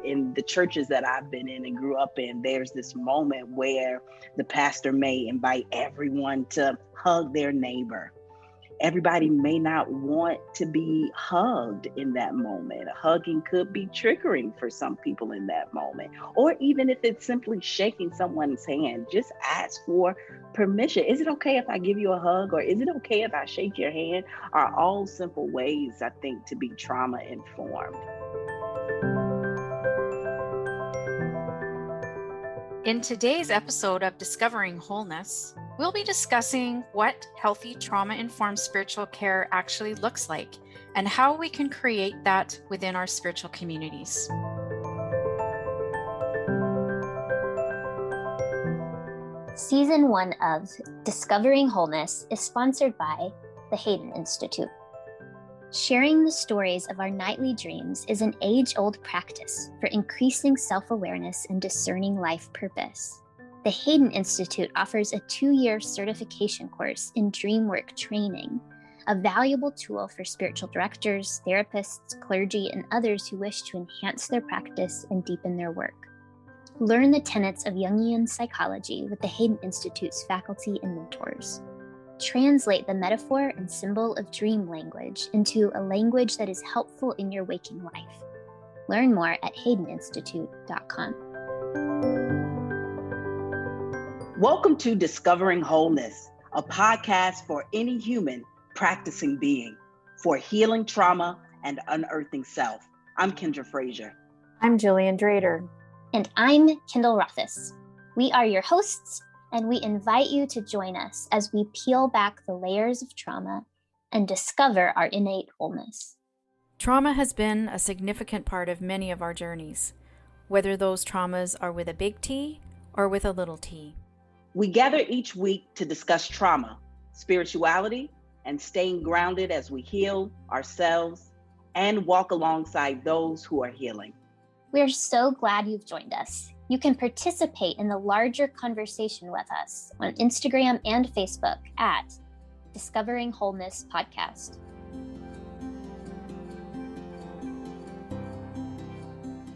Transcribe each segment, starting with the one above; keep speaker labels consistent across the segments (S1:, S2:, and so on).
S1: in the churches that I've been in and grew up in, there's this moment where the pastor may invite everyone to hug their neighbor. Everybody may not want to be hugged in that moment. Hugging could be triggering for some people in that moment. Or even if it's simply shaking someone's hand, just ask for permission. Is it okay if I give you a hug? Or is it okay if I shake your hand? Are all simple ways, I think, to be trauma informed.
S2: In today's episode of Discovering Wholeness, we'll be discussing what healthy trauma-informed spiritual care actually looks like and how we can create that within our spiritual communities.
S3: Season 1 of Discovering Wholeness is sponsored by the Hayden Institute. Sharing the stories of our nightly dreams is an age-old practice for increasing self-awareness and discerning life purpose. The Hayden Institute offers a 2-year certification course in dreamwork training, a valuable tool for spiritual directors, therapists, clergy, and others who wish to enhance their practice and deepen their work. Learn the tenets of Jungian psychology with the Hayden Institute's faculty and mentors. Translate the metaphor and symbol of dream language into a language that is helpful in your waking life. Learn more at haydeninstitute.com.
S1: Welcome to Discovering Wholeness, a podcast for any human practicing being, for healing trauma and unearthing self. I'm Kendra Frazier.
S4: I'm Jillian Drader.
S3: And I'm Kendall Rothis. We are your hosts, and we invite you to join us as we peel back the layers of trauma and discover our innate wholeness.
S2: Trauma has been a significant part of many of our journeys, whether those traumas are with a big T or with a little t.
S1: We gather each week to discuss trauma, spirituality, and staying grounded as we heal ourselves and walk alongside those who are healing.
S3: We're so glad you've joined us. You can participate in the larger conversation with us on Instagram and Facebook at Discovering Wholeness Podcast.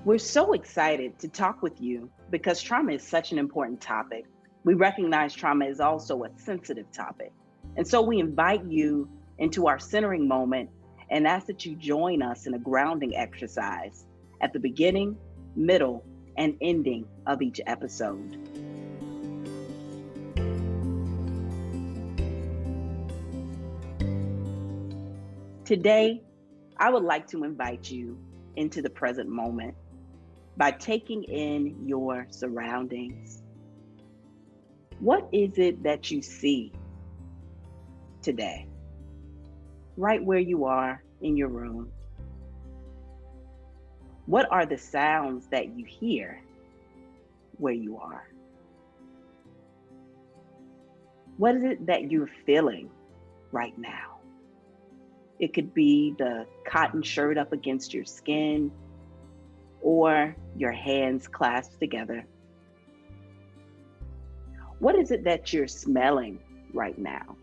S1: We're so excited to talk with you because trauma is such an important topic. We recognize trauma is also a sensitive topic. And so we invite you into our centering moment and ask that you join us in a grounding exercise at the beginning, middle, and ending of each episode. Today, I would like to invite you into the present moment by taking in your surroundings. What is it that you see today, right where you are in your room? What are the sounds that you hear where you are? What is it that you're feeling right now? It could be the cotton shirt up against your skin or your hands clasped together. What is it that you're smelling right now?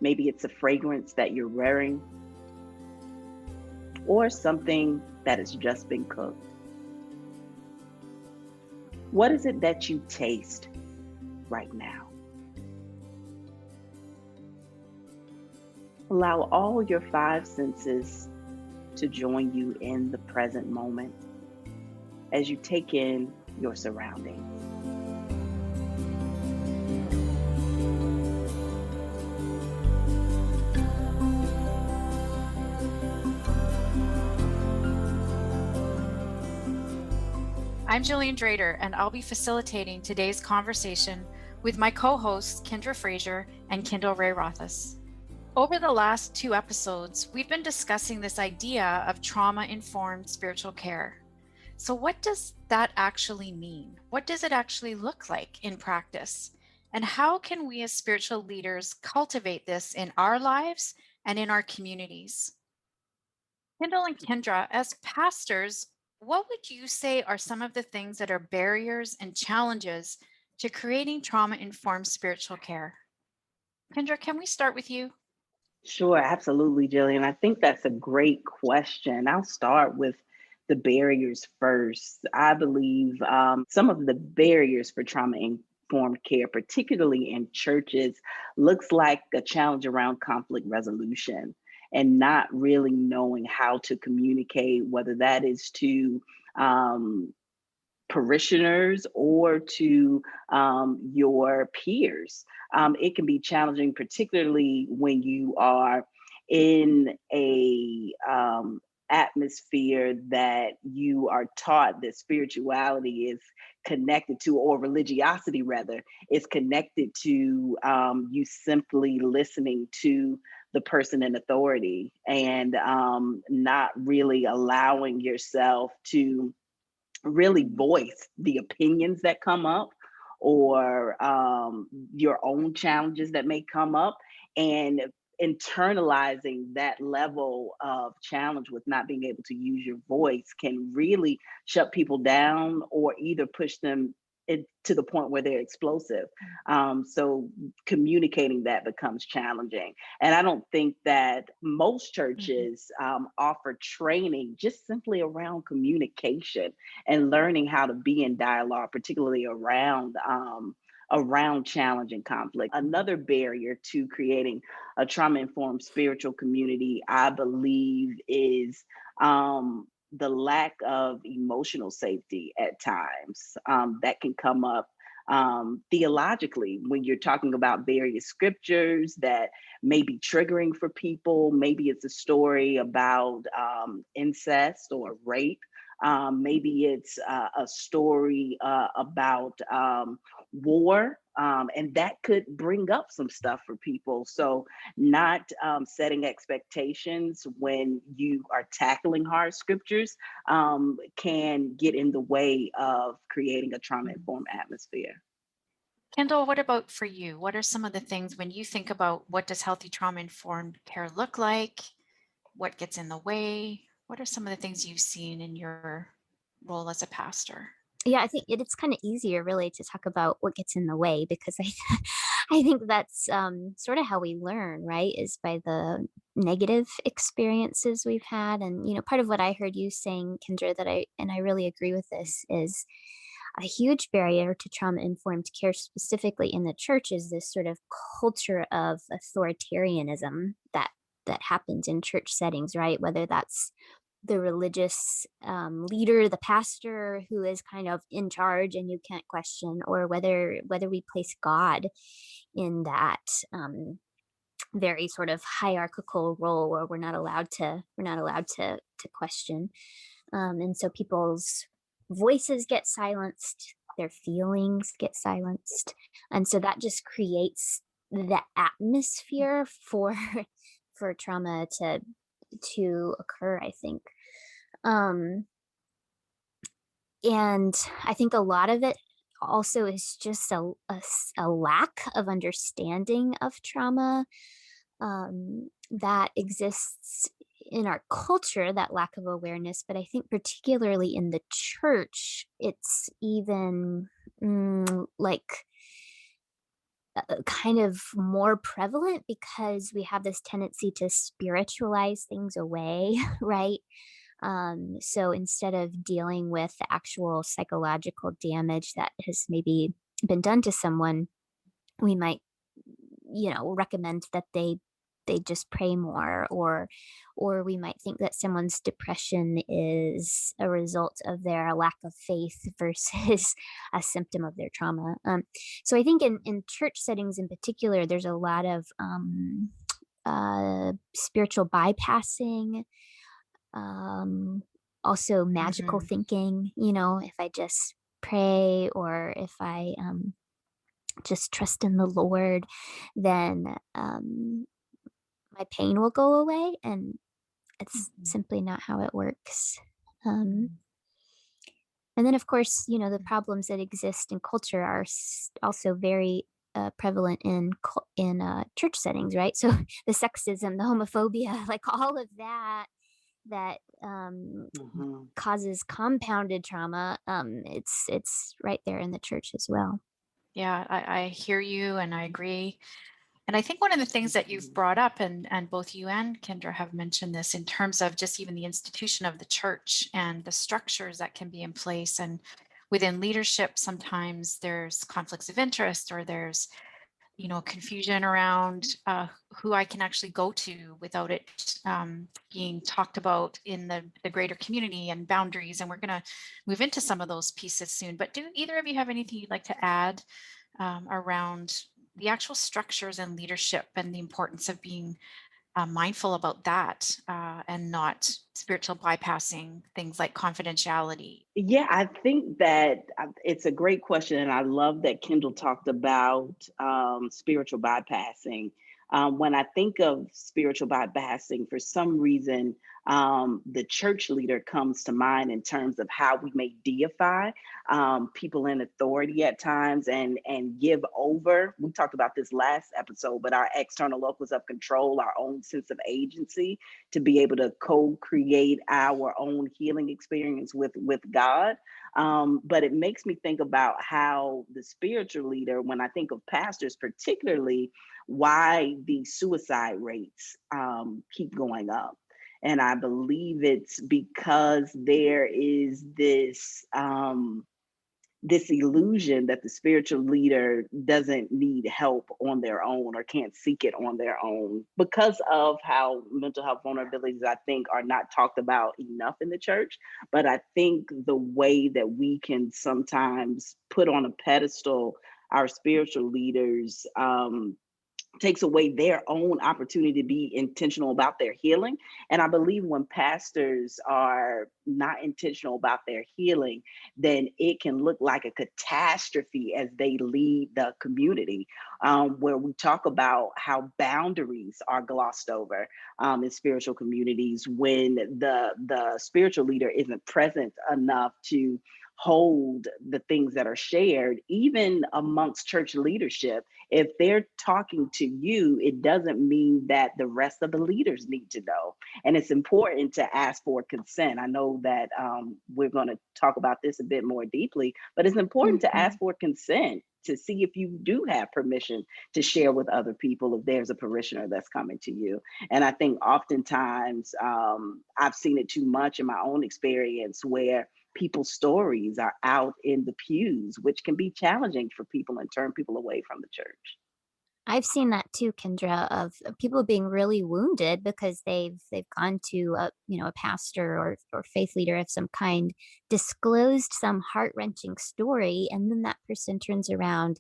S1: Maybe it's a fragrance that you're wearing, or something that has just been cooked. What is it that you taste right now? Allow all your 5 senses to join you in the present moment as you take in your surroundings.
S2: I'm Jillian Drader, and I'll be facilitating today's conversation with my co-hosts, Kendra Frazier and Kendall Ray Rothis. Over the last 2 episodes, we've been discussing this idea of trauma-informed spiritual care. So what does that actually mean? What does it actually look like in practice? And how can we as spiritual leaders cultivate this in our lives and in our communities? Kendall and Kendra, as pastors, what would you say are some of the things that are barriers and challenges to creating trauma-informed spiritual care? Kendra, can we start with you?
S1: Sure, absolutely, Jillian. I think that's a great question. I'll start with the barriers first. I believe some of the barriers for trauma informed care, particularly in churches, looks like a challenge around conflict resolution and not really knowing how to communicate, whether that is to um, parishioners or to your peers. It can be challenging, particularly when you are in a atmosphere that you are taught that spirituality is connected to, or religiosity rather, is connected to you simply listening to the person in authority and not really allowing yourself to really voice the opinions that come up or your own challenges that may come up, and internalizing that level of challenge with not being able to use your voice can really shut people down or either push them to the point where they're explosive. So communicating that becomes challenging. And I don't think that most churches offer training just simply around communication and learning how to be in dialogue, particularly around challenge and conflict. Another barrier to creating a trauma-informed spiritual community, I believe, is the lack of emotional safety at times that can come up theologically when you're talking about various scriptures that may be triggering for people. Maybe it's a story about incest or rape. Maybe it's a story about war, and that could bring up some stuff for people. So, not setting expectations when you are tackling hard scriptures can get in the way of creating a trauma informed atmosphere.
S2: Kendall, what about for you? What are some of the things when you think about what does healthy trauma-informed care look like? What gets in the way? What are some of the things you've seen in your role as a pastor?
S3: Yeah, I think it's kind of easier really to talk about what gets in the way, because I think that's sort of how we learn, right? Is by the negative experiences we've had. And, part of what I heard you saying, Kendra, and I really agree with this, is a huge barrier to trauma informed care, specifically in the church, is this sort of culture of authoritarianism that happens in church settings, right? Whether that's the religious leader, the pastor who is kind of in charge and you can't question, or whether we place God in that very sort of hierarchical role where we're not allowed to question, and so people's voices get silenced, their feelings get silenced, and so that just creates the atmosphere for for trauma to occur, I think. Um, and I think a lot of it also is just a lack of understanding of trauma that exists in our culture, that lack of awareness. But I think particularly in the church, it's even like kind of more prevalent, because we have this tendency to spiritualize things away, right? So instead of dealing with the actual psychological damage that has maybe been done to someone, we might, recommend that they just pray more, or we might think that someone's depression is a result of their lack of faith versus a symptom of their trauma. So I think in church settings in particular, there's a lot of spiritual bypassing, also magical thinking. If I just pray, or if I just trust in the Lord, then my pain will go away, and it's simply not how it works. And then, of course, the problems that exist in culture are also very prevalent in church settings, right? So the sexism, the homophobia, like all of that causes compounded trauma. It's right there in the church as well.
S2: Yeah, I hear you and I agree. And I think one of the things that you've brought up, and both you and Kendra have mentioned this in terms of just even the institution of the church and the structures that can be in place. And within leadership, sometimes there's conflicts of interest, or there's confusion around who I can actually go to without it being talked about in the greater community, and boundaries. And we're going to move into some of those pieces soon. But do either of you have anything you'd like to add around the actual structures and leadership, and the importance of being mindful about that, and not spiritual bypassing things like confidentiality?
S1: Yeah, I think that it's a great question. And I love that Kendall talked about spiritual bypassing. When I think of spiritual bypassing, for some reason, the church leader comes to mind in terms of how we may deify people in authority at times, and give over. We talked about this last episode, but our external locus of control, our own sense of agency, to be able to co-create our own healing experience with God. But it makes me think about how the spiritual leader, when I think of pastors particularly, why the suicide rates keep going up. And I believe it's because there is this illusion that the spiritual leader doesn't need help on their own, or can't seek it on their own, because of how mental health vulnerabilities, I think, are not talked about enough in the church. But I think the way that we can sometimes put on a pedestal our spiritual leaders takes away their own opportunity to be intentional about their healing. And I believe when pastors are not intentional about their healing, then it can look like a catastrophe as they lead the community, where we talk about how boundaries are glossed over in spiritual communities, when the spiritual leader isn't present enough to hold the things that are shared, even amongst church leadership. If they're talking to you, it doesn't mean that the rest of the leaders need to know. And it's important to ask for consent. I know that we're going to talk about this a bit more deeply, but it's important to ask for consent to see if you do have permission to share with other people if there's a parishioner that's coming to you. And I think oftentimes I've seen it too much in my own experience, where people's stories are out in the pews, which can be challenging for people and turn people away from the church.
S3: I've seen that too, Kendra, of people being really wounded because they've gone to a pastor or faith leader of some kind, disclosed some heart-wrenching story, and then that person turns around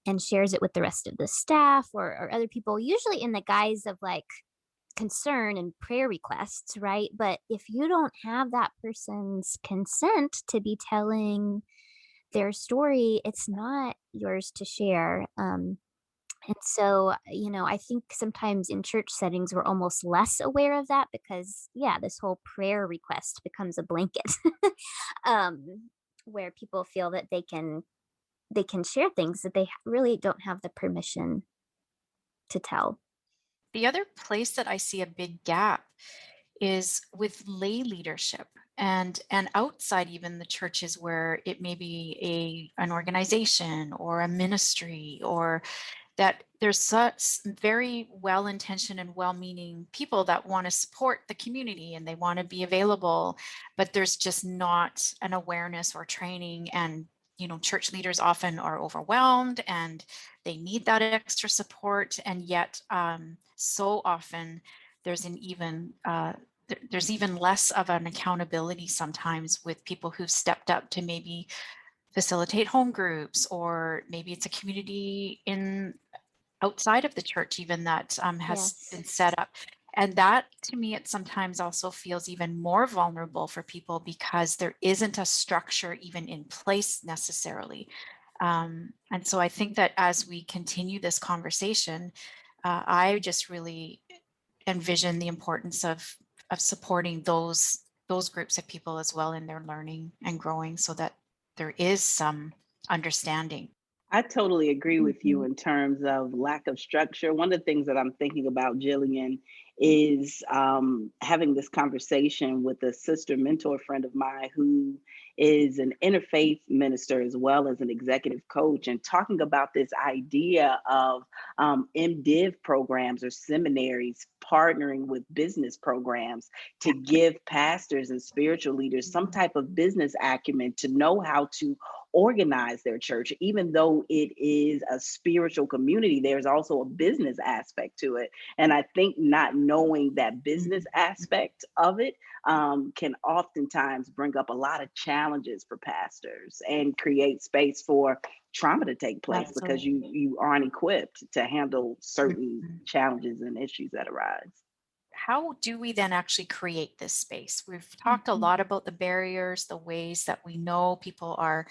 S3: and shares it with the rest of the staff or other people, usually in the guise of like concern and prayer requests, right? But if you don't have that person's consent to be telling their story, it's not yours to share. And so, I think sometimes in church settings, we're almost less aware of that because, yeah, this whole prayer request becomes a blanket, where people feel that they can share things that they really don't have the permission to tell.
S2: The other place that I see a big gap is with lay leadership, and outside even the churches, where it may be an organization or a ministry, or that there's such very well-intentioned and well-meaning people that want to support the community and they want to be available, but there's just not an awareness or training. And church leaders often are overwhelmed and they need that extra support, and yet so often there's there's even less of an accountability sometimes with people who've stepped up to maybe facilitate home groups, or maybe it's a community in outside of the church even that has been
S3: Yes.
S2: set up. And that, to me, it sometimes also feels even more vulnerable for people because there isn't a structure even in place necessarily. And so I think that as we continue this conversation, I just really envision the importance of supporting those groups of people as well in their learning and growing, so that there is some understanding.
S1: I totally agree with you
S3: Mhm.
S1: in terms of lack of structure. One of the things that I'm thinking about, Jillian, is having this conversation with a sister mentor friend of mine who is an interfaith minister as well as an executive coach, and talking about this idea of MDiv programs or seminaries partnering with business programs to give pastors and spiritual leaders some type of business acumen to know how to organize their church. Even though it is a spiritual community, there's also a business aspect to it. And I think not knowing that business aspect of it can oftentimes bring up a lot of challenges for pastors and create space for trauma to take place because you aren't equipped to handle certain challenges and issues that arise.
S2: How do we then actually create this space? We've talked a lot about the barriers, the ways that we know people are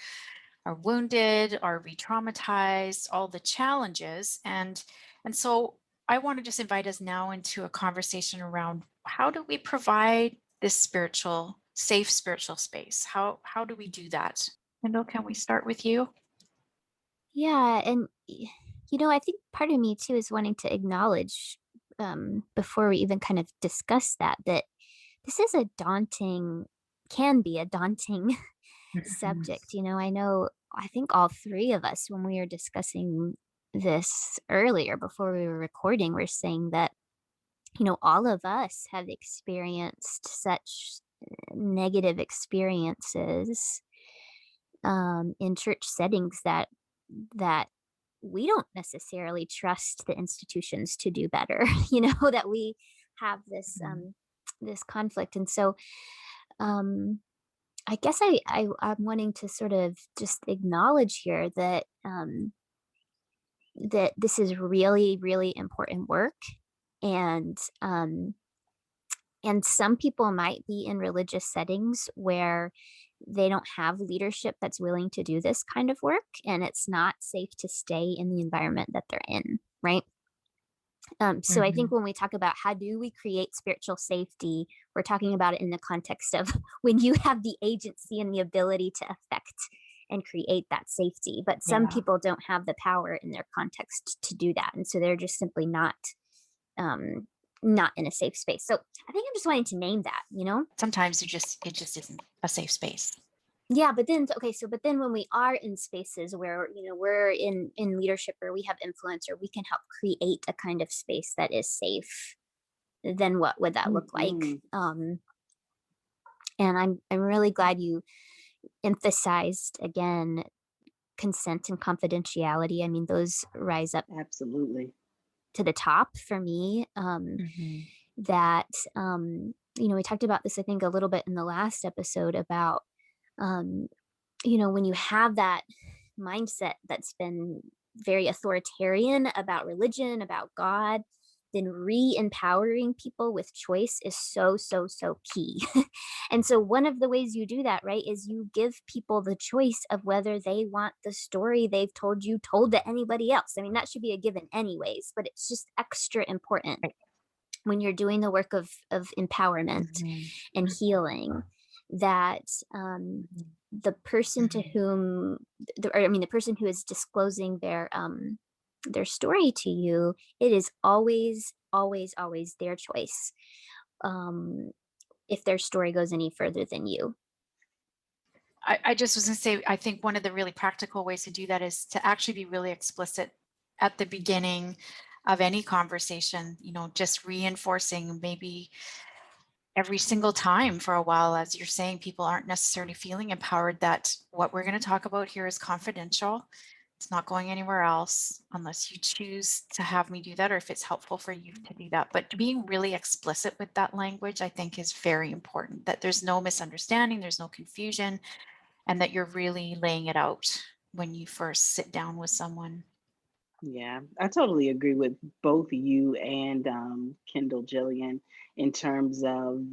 S2: wounded, are re-traumatized, all the challenges. And so I want to just invite us now into a conversation around how do we provide this safe spiritual space? How do we do that? Kendall, can we start with you?
S3: Yeah, and I think part of me too is wanting to acknowledge before we even kind of discuss that this is can be a daunting subject. I think all three of us, when we were discussing this earlier before we were recording, were saying that, all of us have experienced such negative experiences in church settings that we don't necessarily trust the institutions to do better. That we have this conflict, and so I guess I'm wanting to sort of just acknowledge here that that this is really, really important work, and some people might be in religious settings where they don't have leadership that's willing to do this kind of work, and it's not safe to stay in the environment that they're in, right? So I think when we talk about how do we create spiritual safety, we're talking about it in the context of when you have the agency and the ability to affect and create that safety. But some people don't have the power in their context to do that. And so they're just simply not in a safe space. So I think I'm just wanting to name that,
S2: Sometimes it just isn't a safe space.
S3: Yeah, but then when we are in spaces where we're in leadership or we have influence or we can help create a kind of space that is safe, then what would that look like? And I'm really glad you emphasized again consent and confidentiality. I mean, those rise up
S1: Absolutely
S3: to the top for me. That we talked about this, I think, a little bit in the last episode about when you have that mindset that's been very authoritarian about religion, about God, then re-empowering people with choice is so, so, so key. And so one of the ways you do that, right, is you give people the choice of whether they want the story they've told to anybody else. I mean, that should be a given anyways, but it's just extra important when you're doing the work of empowerment and healing, that the person to whom, the person who is disclosing their story to you, it is always, always, always their choice. If their story goes any further than you.
S2: I just was going to say, I think one of the really practical ways to do that is to actually be really explicit at the beginning of any conversation, just reinforcing maybe every single time for a while, as you're saying, people aren't necessarily feeling empowered, that what we're going to talk about here is confidential. It's not going anywhere else unless you choose to have me do that, or if it's helpful for you to do that. But being really explicit with that language, I think, is very important, that there's no misunderstanding, there's no confusion, and that you're really laying it out when you first sit down with someone.
S1: Yeah, I totally agree with both you and Kendall Jillian in terms of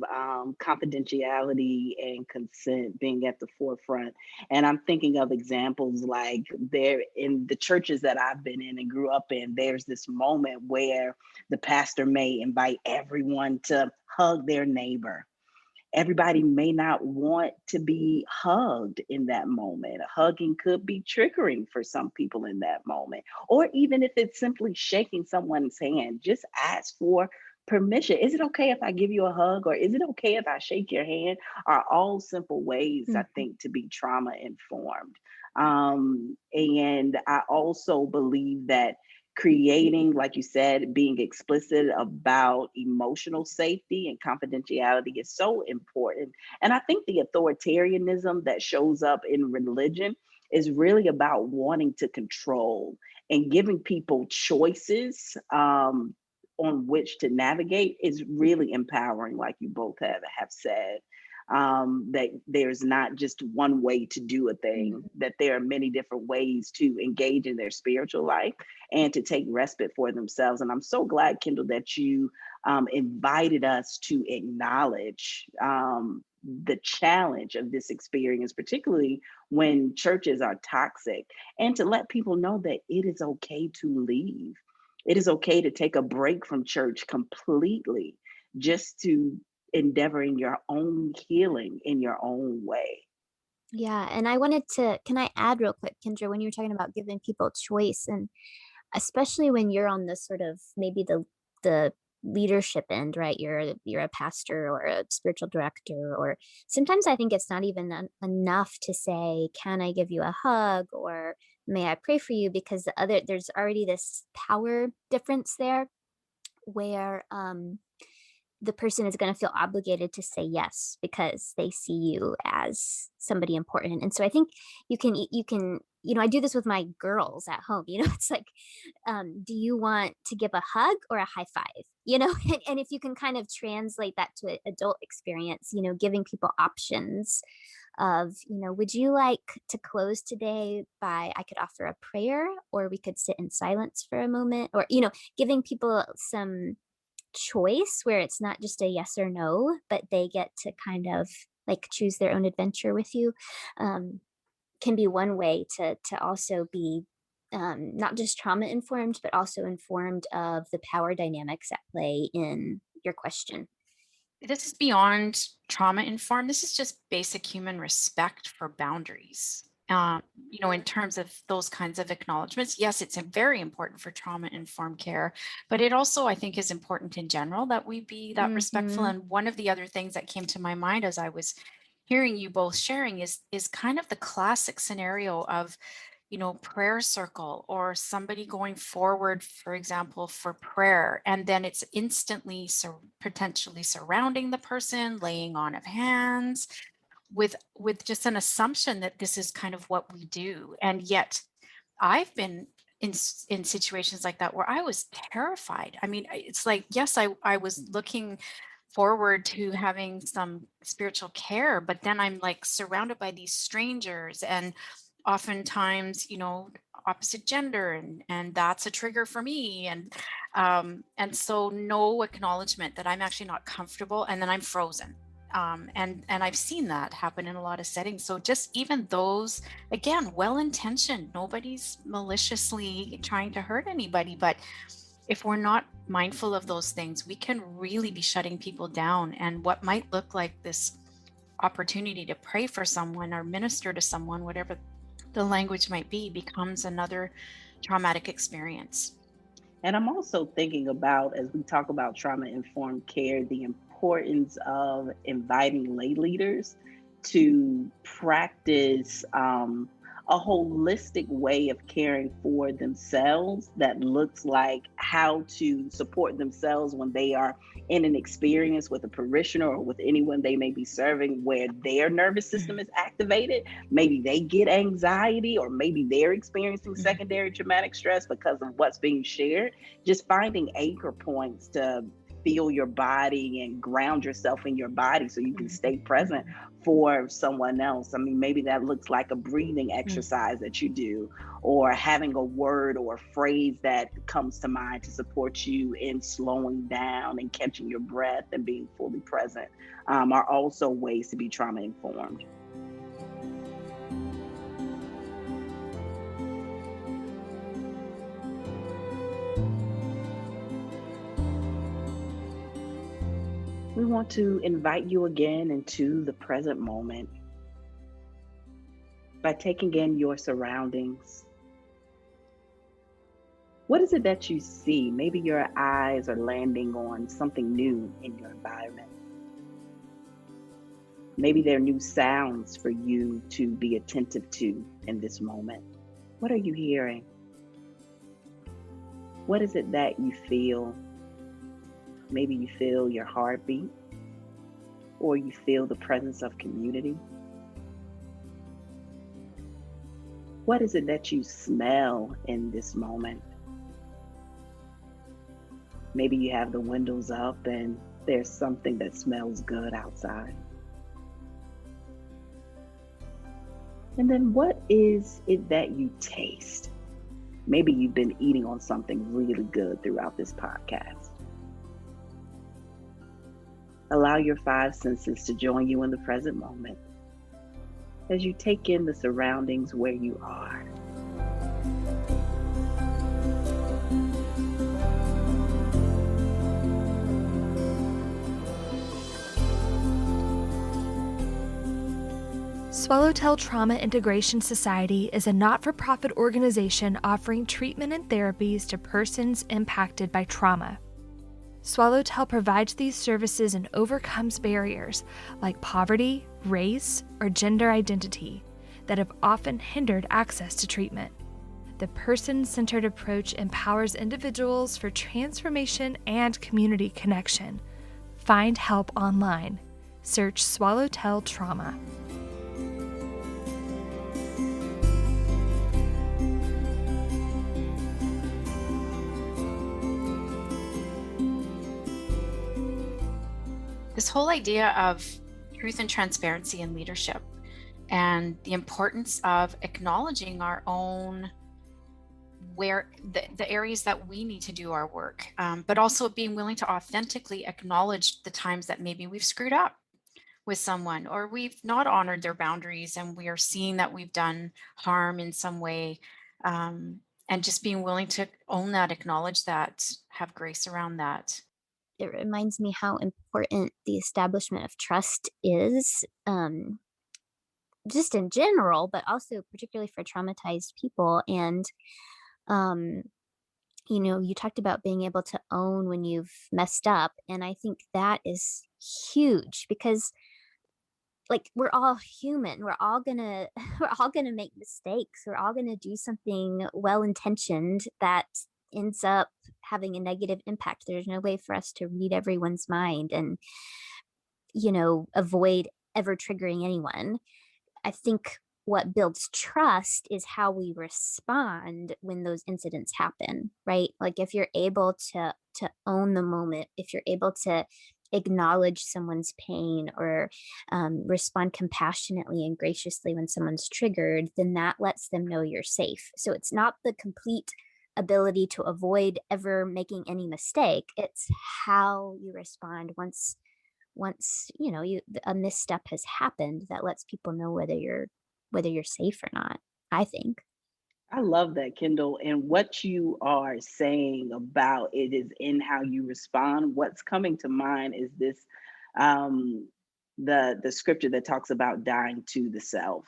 S1: confidentiality and consent being at the forefront. And I'm thinking of examples like there in the churches that I've been in and grew up in, there's this moment where the pastor may invite everyone to hug their neighbor. Everybody may not want to be hugged in that moment. Hugging could be triggering for some people in that moment. Or even if it's simply shaking someone's hand, just ask for permission. Is it okay if I give you a hug, or is it okay if I shake your hand? Are all simple ways, I
S3: Mhm.
S1: think, to be trauma informed. And I also believe that creating, like you said, being explicit about emotional safety and confidentiality is so important. And I think the authoritarianism that shows up in religion is really about wanting to control and giving people choices. On which to navigate is really empowering, like you both have said. That there's not just one way to do a thing,
S3: Mhm.
S1: that there are many different ways to engage in their spiritual life and to take respite for themselves. And I'm so glad, Kendall, that you invited us to acknowledge the challenge of this experience, particularly when churches are toxic, and to let people know that it is okay to leave. It is okay to take a break from church completely, just to endeavoring your own healing in your own way.
S3: Yeah, and I wanted to can I add real quick, Kendra, when you were talking about giving people choice, and especially when you're on the sort of maybe the leadership end, right? You're a pastor or a spiritual director, or sometimes I think it's not even enough to say, "Can I give you a hug?" or "May I pray for you?" because there's already this power difference there where the person is going to feel obligated to say yes because they see you as somebody important. And so I think I do this with my girls at home. It's like, do you want to give a hug or a high five? And if you can kind of translate that to an adult experience, giving people options of, would you like to close today by, I could offer a prayer, or we could sit in silence for a moment, or, giving people some choice where it's not just a yes or no, but they get to kind of like choose their own adventure with you, um, can be one way to also be not just trauma informed, but also informed of the power dynamics at play in your question.
S2: This is beyond trauma informed. This is just basic human respect for boundaries. In terms of those kinds of acknowledgments, yes, it's very important for trauma informed care, but it also, I think, is important in general that we be that respectful.
S3: Mm-hmm.
S2: And one of the other things that came to my mind as I was hearing you both sharing is kind of the classic scenario of prayer circle, or somebody going forward, for example, for prayer, and then it's instantly potentially surrounding the person, laying on of hands, with just an assumption that this is kind of what we do. And yet I've been in situations like that where I was terrified. I mean, it's like, yes, I was looking forward to having some spiritual care, but then I'm like surrounded by these strangers, and oftentimes, opposite gender, and that's a trigger for me. And so no acknowledgement that I'm actually not comfortable, and then I'm frozen. And I've seen that happen in a lot of settings. So just even those, again, well intentioned, nobody's maliciously trying to hurt anybody, but if we're not mindful of those things, we can really be shutting people down. And what might look like this opportunity to pray for someone or minister to someone, whatever the language might be, becomes another traumatic experience.
S1: And I'm also thinking about, as we talk about trauma informed care, the importance of inviting lay leaders to practice a holistic way of caring for themselves that looks like how to support themselves when they are in an experience with a parishioner or with anyone they may be serving where their nervous system is activated. Maybe they get anxiety, or maybe they're experiencing
S3: Mhm.
S1: secondary traumatic stress because of what's being shared. Just finding anchor points to feel your body and ground yourself in your body so you can stay present for someone else. I mean, maybe that looks like a breathing exercise that you do, or having a word or a phrase that comes to mind to support you in slowing down and catching your breath and being fully present, are also ways to be trauma informed. We want to invite you again into the present moment by taking in your surroundings, What is it that you see? Maybe your eyes are landing on something new in your environment. Maybe there are new sounds for you to be attentive to in this moment. What are you hearing? What is it that you feel? Maybe you feel your heartbeat, or you feel the presence of community. What is it that you smell in this moment? Maybe you have the windows up and there's something that smells good outside. And then what is it that you taste? Maybe you've been eating on something really good throughout this podcast. Allow your 5 senses to join you in the present moment as you take in the surroundings where you are.
S5: Swallowtail Trauma Integration Society is a not-for-profit organization offering treatment and therapies to persons impacted by trauma. Swallowtail provides these services and overcomes barriers like poverty, race, or gender identity that have often hindered access to treatment. The person-centered approach empowers individuals for transformation and community connection. Find help online. Search Swallowtail Trauma.
S2: This whole idea of truth and transparency in leadership and the importance of acknowledging our own where the areas that we need to do our work, but also being willing to authentically acknowledge the times that maybe we've screwed up with someone or we've not honored their boundaries and we are seeing that we've done harm in some way, and just being willing to own that, acknowledge that, have grace around that.
S3: It reminds me how important the establishment of trust is, just in general, but also particularly for traumatized people. And, you talked about being able to own when you've messed up. And I think that is huge because like we're all human. We're all gonna we're all gonna make mistakes. We're all gonna do something well intentioned that ends up having a negative impact. There's no way for us to read everyone's mind and, avoid ever triggering anyone. I think what builds trust is how we respond when those incidents happen, right? Like if you're able to own the moment, if you're able to acknowledge someone's pain or respond compassionately and graciously when someone's triggered, then that lets them know you're safe. So it's not the complete ability to avoid ever making any mistake. It's how you respond once a misstep has happened that lets people know whether you're safe or not, I think.
S1: I love that, Kendall. And what you are saying about it is in how you respond. What's coming to mind is this um the scripture that talks about dying to the self.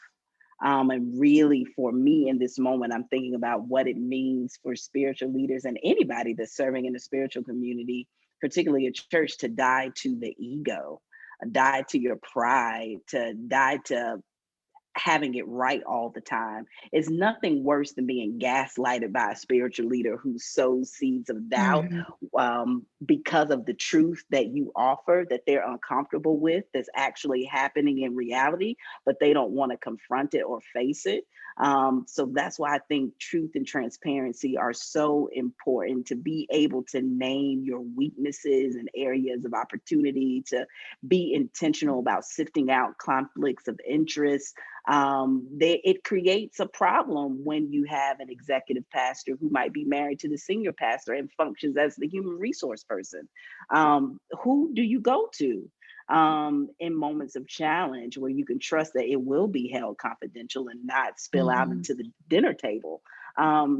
S1: And really, for me in this moment, I'm thinking about what it means for spiritual leaders and anybody that's serving in the spiritual community, particularly a church, to die to the ego, die to your pride, to die to having it right all the time. Is nothing worse than being gaslighted by a spiritual leader who sows seeds of doubt,
S3: Mhm.
S1: because of the truth that you offer that they're uncomfortable with, that's actually happening in reality, but they don't want to confront it or face it. So that's why I think truth and transparency are so important, to be able to name your weaknesses and areas of opportunity, to be intentional about sifting out conflicts of interest. It creates a problem when you have an executive pastor who might be married to the senior pastor and functions as the human resource person. Who do you go to in moments of challenge where you can trust that it will be held confidential and not spill out
S3: Mhm.
S1: into the dinner table?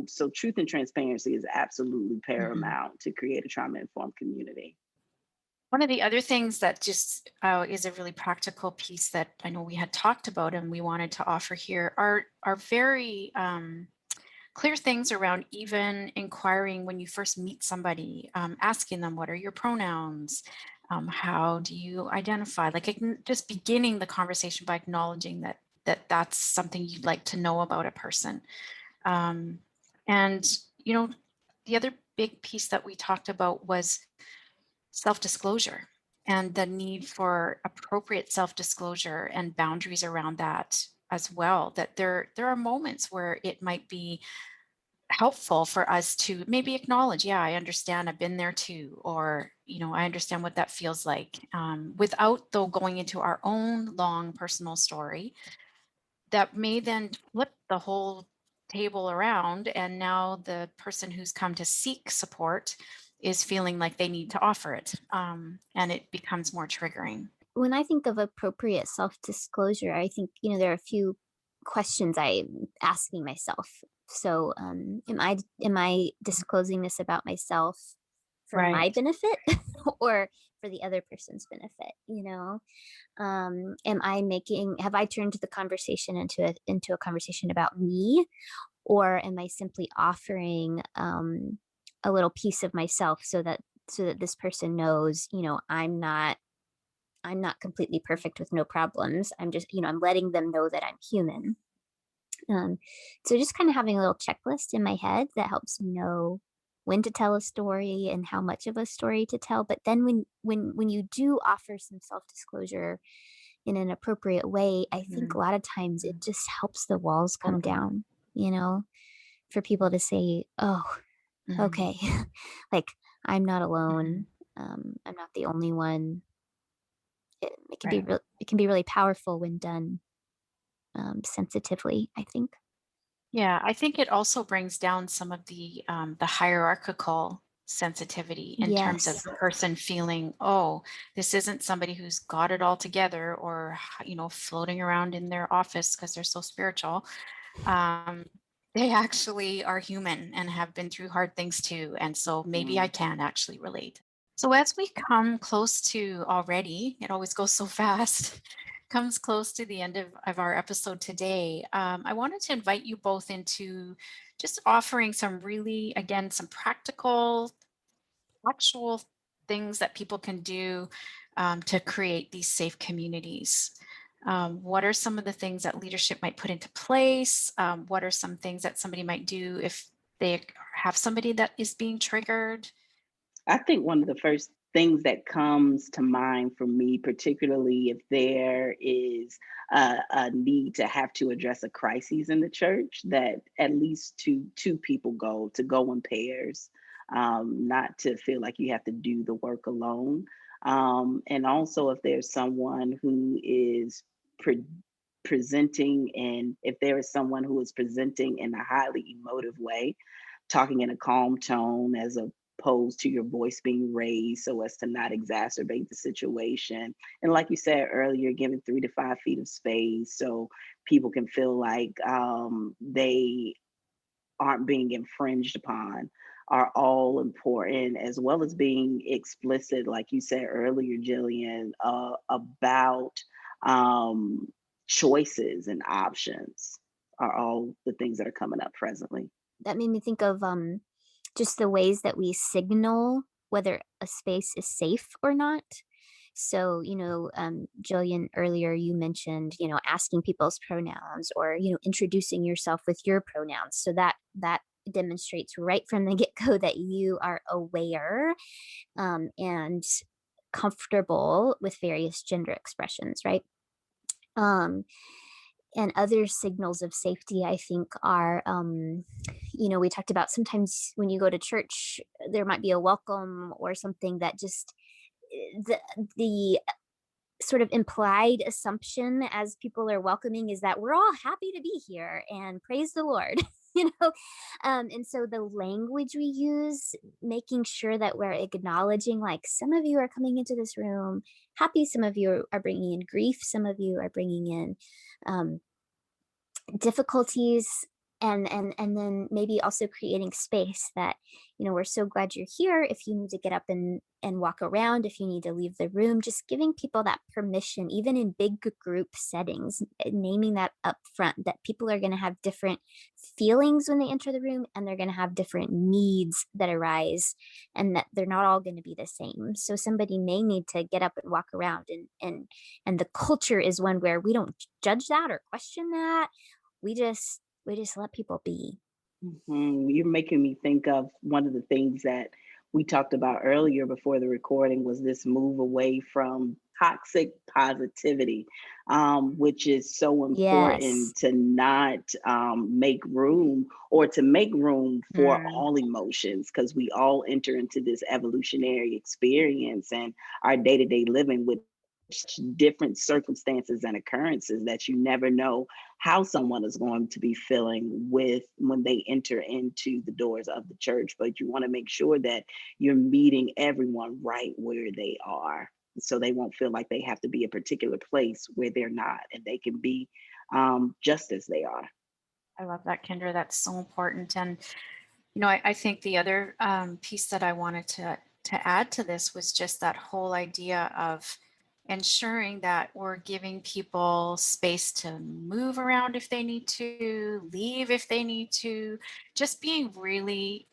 S1: So truth and transparency is absolutely
S3: Mhm.
S1: paramount to create a trauma-informed community.
S2: One of the other things that just is a really practical piece that I know we had talked about and we wanted to offer here are very clear things around even inquiring when you first meet somebody, asking them, what are your pronouns? How do you identify? Like just beginning the conversation by acknowledging that's something you'd like to know about a person. Um, and, the other big piece that we talked about was self-disclosure and the need for appropriate self-disclosure and boundaries around that as well. That there are moments where it might be helpful for us to maybe acknowledge, yeah, I understand, I've been there too, or I understand what that feels like, without though going into our own long personal story that may then flip the whole table around, and now the person who's come to seek support is feeling like they need to offer it, and it becomes more triggering.
S3: When I think of appropriate self-disclosure, I think, there are a few questions I'm asking myself. So, am I disclosing this about myself for my
S2: Right.
S3: benefit or for the other person's benefit? Have I turned the conversation into a conversation about me, or am I simply offering a little piece of myself so that this person knows, I'm not completely perfect with no problems. I'm just, I'm letting them know that I'm human. Um, so just kind of having a little checklist in my head that helps me know when to tell a story and how much of a story to tell. But then when you do offer some self-disclosure in an appropriate way, I think a lot of times it just helps the walls come down, you know, for people to say, "Oh,
S2: Mhm.
S3: okay." Like, I'm not
S2: Mhm.
S3: alone. I'm not the only one. It can be
S2: Right.
S3: it can be really powerful when done sensitively, I think.
S2: Yeah, I think it also brings down some of the hierarchical sensitivity in terms of
S3: Yes.
S2: the person feeling, oh, this isn't somebody who's got it all together, or floating around in their office because they're so spiritual. um, they actually are human and have been through hard things too. And so maybe I
S1: Mm.
S2: can actually relate. So as we come close to already, it always goes so fast, comes close to the end of our episode today, I wanted to invite you both into just offering some really, again, some practical, actual things that people can do to create these safe communities. What are some of the things that leadership might put into place? What are some things that somebody might do if they have somebody that is being triggered?
S1: I think one of the first things that comes to mind for me, particularly if there is a need to have to address a crisis in the church, that at least two people go in pairs, not to feel like you have to do the work alone. And also, if there's someone who is pre- presenting, and if there is someone who is presenting in a highly emotive way, talking in a calm tone as opposed to your voice being raised so as to not exacerbate the situation. And like you said earlier, giving 3 to 5 feet of space so people can feel like they aren't being infringed upon are all important, as well as being explicit, like you said earlier, Jillian, about um, choices and options are all the things that are coming up presently.
S3: That made me think of just the ways that we signal whether a space is safe or not. So, Jillian, earlier you mentioned, asking people's pronouns, or, introducing yourself with your pronouns. So that demonstrates right from the get go that you are aware and comfortable with various gender expressions, right? Um, and other signals of safety, I think, are, we talked about sometimes when you go to church, there might be a welcome or something that just the sort of implied assumption as people are welcoming is that we're all happy to be here and praise the Lord. And so the language we use, making sure that we're acknowledging, like, some of you are coming into this room happy, some of you are bringing in grief, some of you are bringing in um, difficulties, and then maybe also creating space that, we're so glad you're here. If you need to get up and walk around, if you need to leave the room, just giving people that permission, even in big group settings, naming that up front, that people are going to have different feelings when they enter the room, and they're going to have different needs that arise, and that they're not all going to be the same. So somebody may need to get up and walk around, and the culture is one where we don't judge that or question that. We just let people be.
S1: You're making me think of one of the things that we talked about earlier before the recording was this move away from toxic positivity, which is so
S3: Yes.
S1: important to not make room, or to make room for
S3: Mm.
S1: all emotions, because we all enter into this evolutionary experience and our day-to-day living with different circumstances and occurrences that you never know how someone is going to be feeling with when they enter into the doors of the church. But you want to make sure that you're meeting everyone right where they are, so they won't feel like they have to be a particular place where they're not, and they can be just as they are.
S2: I love that, Kendra. That's so important. And, I think the other piece that I wanted to add to this was just that whole idea of ensuring that we're giving people space to move around if they need to, leave if they need to, just being really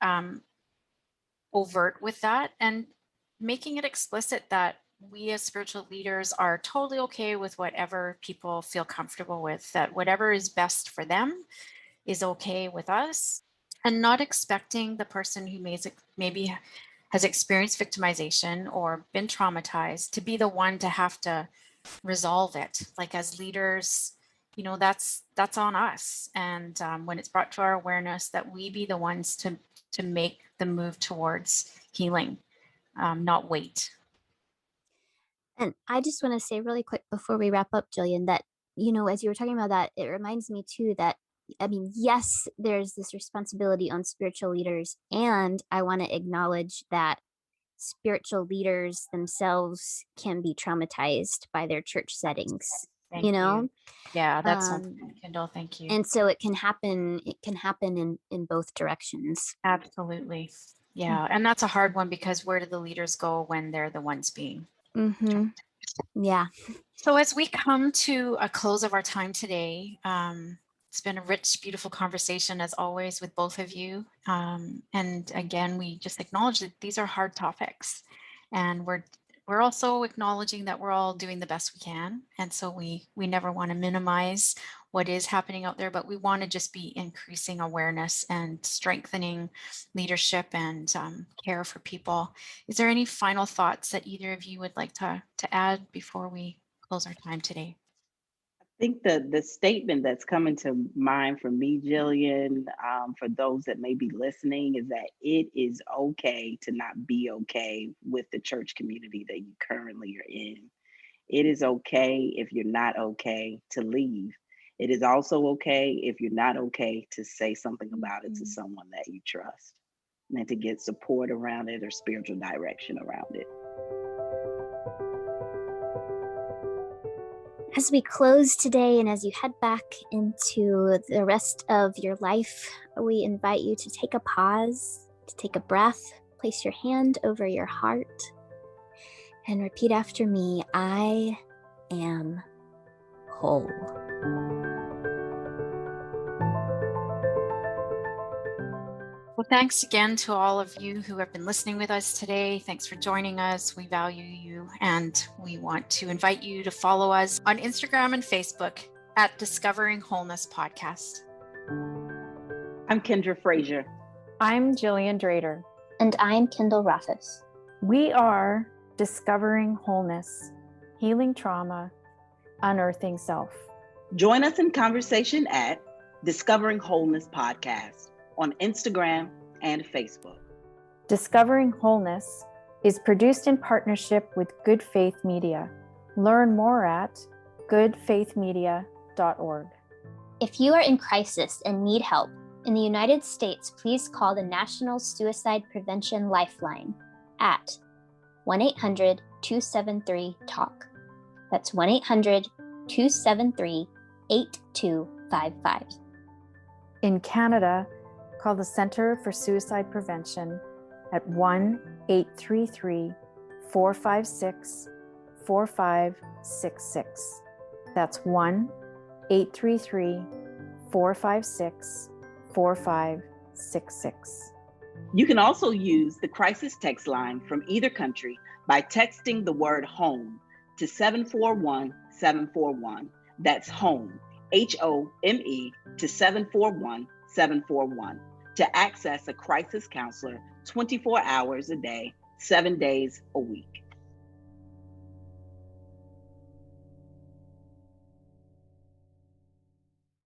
S2: overt with that, and making it explicit that we as spiritual leaders are totally okay with whatever people feel comfortable with, that whatever is best for them is okay with us, and not expecting the person who maybe has experienced victimization or been traumatized to be the one to have to resolve it. Like, as leaders, that's on us. And when it's brought to our awareness, that we be the ones to make the move towards healing, not wait.
S3: And I just want to say really quick before we wrap up, Jillian, that, as you were talking about that, it reminds me too that, yes, there's this responsibility on spiritual leaders. And I want to acknowledge that spiritual leaders themselves can be traumatized by their church settings,
S2: Thank you. Yeah, that's so
S3: Um,
S2: important, Kendall. Thank you.
S3: and so it can happen in both directions.
S2: Absolutely. Yeah. And that's a hard one, because where do the leaders go when they're the ones being?
S3: Mm-hmm. Yeah.
S2: So as we come to a close of our time today, it's been a rich, beautiful conversation as always with both of you. And again, we just acknowledge that these are hard topics, and we're also acknowledging that we're all doing the best we can. And so we never want to minimize what is happening out there, but we want to just be increasing awareness and strengthening leadership and care for people. Is there any final thoughts that either of you would like to add before we close our time today?
S1: I think the statement that's coming to mind for me, Jillian, for those that may be listening, is that it is okay to not be okay with the church community that you currently are in. It is okay if you're not okay to leave. It is also okay if you're not okay to say something about it to someone that you trust, and to get support around it or spiritual direction around it.
S3: As we close today, and as you head back into the rest of your life, we invite you to take a pause, to take a breath, place your hand over your heart, and repeat after me: I am whole.
S2: Well, thanks again to all of you who have been listening with us today. Thanks for joining us. We value you, and we want to invite you to follow us on Instagram and Facebook at Discovering Wholeness Podcast.
S1: I'm Kendra Frazier.
S4: I'm Jillian Drader.
S3: And I'm Kendall Rothfuss.
S4: We are Discovering Wholeness, Healing Trauma, Unearthing Self.
S1: Join us in conversation at Discovering Wholeness Podcast on Instagram and Facebook.
S4: Discovering Wholeness is produced in partnership with Good Faith Media. Learn more at goodfaithmedia.org.
S3: If you are in crisis and need help in the United States, please call the National Suicide Prevention Lifeline at 1-800-273-TALK. That's 1-800-273-8255.
S4: In Canada, call the Centre for Suicide Prevention at 1-833-456-4566. That's 1-833-456-4566.
S1: You can also use the crisis text line from either country by texting the word home to 741-741. That's home, HOME, to 741-741 to access a crisis counselor 24 hours a day, 7 days a week.